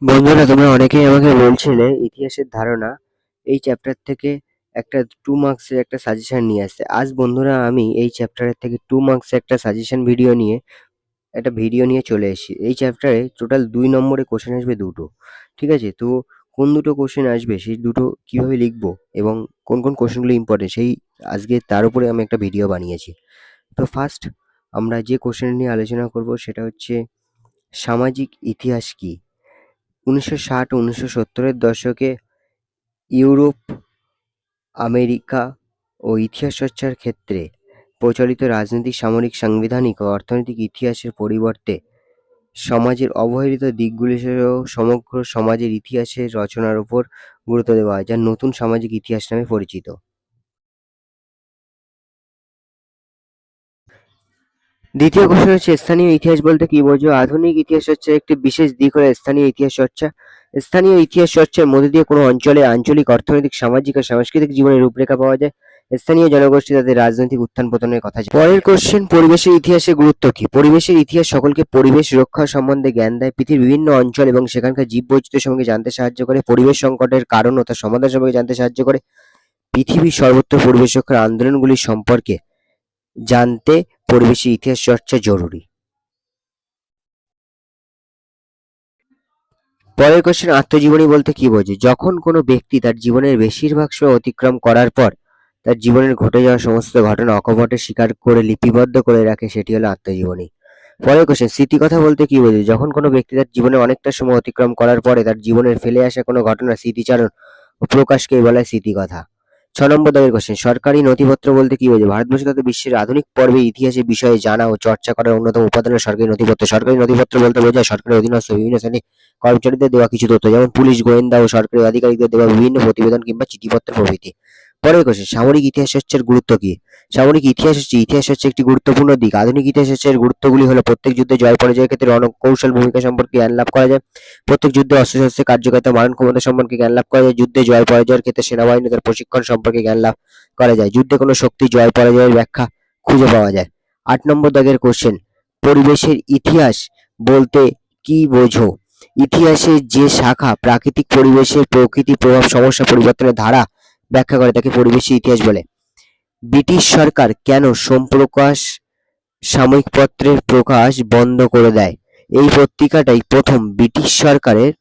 বন্ধুরা, তোমরা অনেকেই আমাকে বলছিলে ইতিহাসের ধারণা এই চ্যাপ্টার থেকে একটা 2 মার্কসের একটা সাজেশন নিয়ে আসতে। আজ বন্ধুরা আমি এই চ্যাপ্টারের থেকে 2 মার্কসের একটা সাজেশন ভিডিও নিয়ে চলে এসেছি। এই চ্যাপ্টারে টোটাল 2 নম্বরে কোশ্চেন আসবে দুটো। ঠিক আছে, তো কোন দুটো কোশ্চেন আসবে, সেই দুটো কিভাবে লিখবো এবং কোন কোন কোশ্চেনগুলো ইম্পর্টেন্ট, সেই আজকে তার উপরে আমি একটা ভিডিও বানিয়েছি। তো ফার্স্ট আমরা যে কোশ্চেন নিয়ে আলোচনা করব সেটা হচ্ছে সামাজিক ইতিহাস কি। 1960 ও 1970-এর দশকে ইউরোপ, আমেরিকা ও ইতিহাস চর্চার ক্ষেত্রে প্রচলিত রাজনৈতিক, সামরিক, সাংবিধানিক ও অর্থনৈতিক ইতিহাসের পরিবর্তে সমাজের অবহেলিত দিকগুলি সহ সমগ্র সমাজের ইতিহাসের রচনার উপর গুরুত্ব দেওয়া হয়, যা নতুন সামাজিক ইতিহাস নামে পরিচিত। দ্বিতীয় কোশ্চেন হচ্ছে স্থানীয় ইতিহাস বলতে কি বোঝো। আধুনিক ইতিহাস চর্চার একটি বিশেষ দিক হলো স্থানীয় ইতিহাস চর্চা। স্থানীয় ইতিহাস চর্চার মধ্যে দিয়ে কোনো অঞ্চলে আঞ্চলিক, অর্থনৈতিক, সামাজিক ও সাংস্কৃতিক জীবনের রূপরেখা পাওয়া যায়। স্থানীয় জনগোষ্ঠী তাদের রাজনৈতিক উত্থান পতনের কথা জানে। পরের কোশ্চেন, পরিবেশের ইতিহাসের গুরুত্ব কি। পরিবেশের ইতিহাস সকলকে পরিবেশ রক্ষা সম্বন্ধে জ্ঞান দেয়, পৃথিবীর বিভিন্ন অঞ্চল এবং সেখানকার জীববৈচিত্র্য সম্পর্কে জানতে সাহায্য করে, পরিবেশ সংকটের কারণ ও তার সমাধান সম্পর্কে জানতে সাহায্য করে, পৃথিবীর সর্বত্র পরিবেশ রক্ষার আন্দোলনগুলি সম্পর্কে জানতে পরিবেশের ইতিহাস চর্চা জরুরি। পরের কোশ্চেন, আত্মজীবনী বলতে কি বোঝো। যখন কোনো ব্যক্তি তার জীবনের বেশিরভাগ সময় অতিক্রম করার পর তার জীবনের ঘটে যাওয়া সমস্ত ঘটনা অকপটে স্বীকার করে লিপিবদ্ধ করে রাখে, সেটি হলো আত্মজীবনী। পরের কোশ্চেন, স্মৃতিকথা বলতে কি বোঝো। যখন কোনো ব্যক্তি তার জীবনে অনেকটা সময় অতিক্রম করার পরে তার জীবনের ফেলে আসা কোনো ঘটনা স্মৃতিচারণ ও প্রকাশকে বলা হয় স্মৃতিকথা। 6 নম্বর দাগের কোশ্চেন, সরকারি নথিপত্র বলতে কি বোঝো। ভারতবর্ষ তথা বিশ্বের আধুনিক পর্বে ইতিহাসের বিষয়ে জানা ও চর্চা করার অন্যতম উপাদান হলো সরকারি নথিপত্র। সরকারি নথিপত্র বলতে বোঝায় সরকারের অধীনস্থ বিভিন্ন শ্রেণীর কর্মচারীদের দেওয়া কিছু তথ্য, যেমন পুলিশ, গোয়েন্দা ও সরকারি আধিকারিকদের দেওয়া বিভিন্ন প্রতিবেদন কিংবা চিঠিপত্র প্রভৃতি। পরের কোশ্চেন, সামরিক ইতিহাস চর্চার গুরুত্ব কি। সামরিক ইতিহাস হচ্ছে একটি গুরুত্বপূর্ণ দিক। আধুনিক ইতিহাস চর্চার গুরুত্বগুলি হলো প্রত্যেক যুদ্ধে জয় পরাজয়ের ক্ষেত্রে রণকৌশল ভূমিকা সম্পর্কে জ্ঞান লাভ করা যায়, প্রত্যেক যুদ্ধে অস্ত্রশস্ত্রের কার্যকারিতা, মারণ ক্ষমতা সম্পর্কে জ্ঞান লাভ করা যায়, যুদ্ধে জয় পরাজয়ের ক্ষেত্রে সেনাবাহিনী তার প্রশিক্ষণ সম্পর্কে জ্ঞান লাভ করা যায়, যুদ্ধে কোনো শক্তি জয় পরাজয়ের ব্যাখ্যা খুঁজে পাওয়া যায়। 8 নম্বর দাগের কোশ্চেন, পরিবেশের ইতিহাস বলতে কি বোঝো। ইতিহাসের যে শাখা প্রাকৃতিক পরিবেশের প্রকৃতি, প্রভাব, সমস্যা, পরিবর্তনের ধারা ব্যাখ্যা করে তাকে পরিবেশের ইতিহাস বলে। ব্রিটিশ সরকার কেন সোমপ্রকাশ সাময়িক পত্রের প্রকাশ বন্ধ করে দেয়। এই পত্রিকাটাই প্রথম ব্রিটিশ সরকারের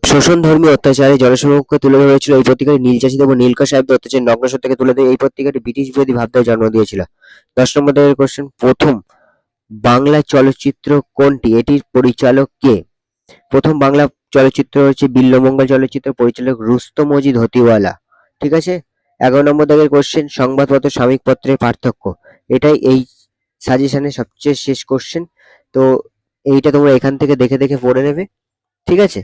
শোষণধর্মী অত্যাচারে জনসমক্ষে তুলে ধরেছিল। এই পত্রিকাটি নীল চাষিদের এবং নীলকর সাহেবদের অত্যাচারের নগ্ন সত্যকে তুলে দেয়। এই পত্রিকাটি ব্রিটিশ বিরোধী ভাবনার জন্ম দিয়েছিল। 10 নম্বর কোশ্চেন, প্রথম বাংলা চলচ্চিত্র কোনটি, এটির পরিচালক কে। প্রথম বাংলা চলচ্চিত্র হচ্ছে বিল্লমঙ্গল চলচ্চিত্র, পরিচালক রুস্তম মজিদ হতিওয়ালা। ঠিক আছে। 11 নম্বর দাগের কোশ্চেন, সংবাদপত্র সাময়িক পত্রের পার্থক্য। এটাই এই সাজেশনের সবচেয়ে শেষ কোশ্চেন। তো এইটা তোমরা এখান থেকে দেখে দেখে পড়ে নেবে। ঠিক আছে।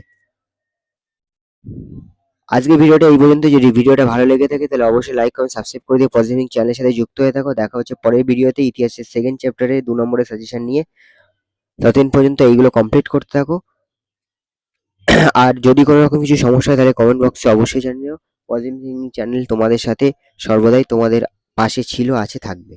আজকে ভিডিওটা এই পর্যন্ত। যদি ভিডিওটা ভালো লেগে থাকে তাহলে অবশ্যই লাইক, কমেন্ট, সাবস্ক্রাইব করে দিয়ে পজিটিভ চ্যানেলের সাথে যুক্ত হয়ে থাকো। দেখা হচ্ছে পরের ভিডিওতে ইতিহাসের সেকেন্ড চ্যাপ্টারে 2 নম্বরের সাজেশন নিয়ে। ততদিন পর্যন্ত এইগুলো কমপ্লিট করতে থাকো। আর যদি কোনো রকম কিছু সমস্যা হয় তাহলে কমেন্ট বক্সে অবশ্যই জানিও। পজিটিভ চ্যানেল তোমাদের সাথে সর্বদাই তোমাদের পাশে ছিল, আছে, থাকবে।